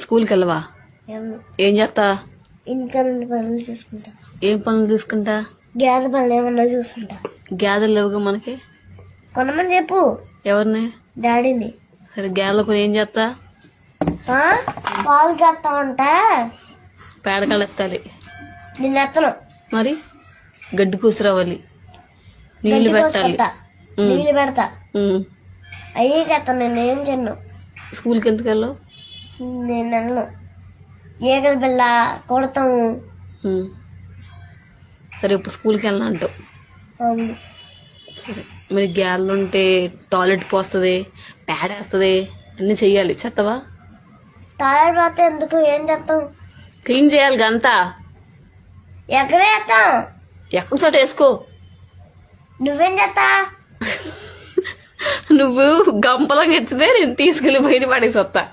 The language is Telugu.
స్కూల్కి వెళ్ళవా? ఏం చేస్తా? ఇంకా పనులు చూసుకుంటా. ఏం పనులు చూసుకుంటా? గేదె పనులు ఏమన్నా చూసుకుంటా. గేదెలు లేవుగా మనకి. కొనమని చెప్పు. ఎవరిని? డాడీని. సరే గేదెలకు ఏం చేస్తా? పాలు చేస్తా ఉంటా. పేడకాలు ఎత్తాలి. నేను ఎత్తను. మరి గడ్డి కూసురావాలి, నీళ్లు పెట్టాలి. నీళ్ళు పెడతా. అయ్యే చేస్తాను. నేను ఏం చేయను. స్కూల్కి ఎందుకు వెళ్ళవు? నేను వెళ్ళను. ఈగల బిళ్ళ కొడతాము. సరే ఇప్పుడు స్కూల్కి వెళ్ళను అంటావు. అవును. సరే మరి గ్యాలు ఉంటే టాయిలెట్ పోస్తుంది, పేడేస్తుంది, అన్నీ చెయ్యాలి. చెత్తవా? టాయిలెట్ పోతే ఎందుకు? ఏం చేస్తాం? క్లీన్ చేయాలి గంతా. ఎక్కడ చేస్తాం? ఎక్కడ చోట వేసుకో. నువ్వేం చేస్తా? నువ్వు గంపలం ఎత్తితే నేను తీసుకెళ్ళి బయట పడేసి వస్తా.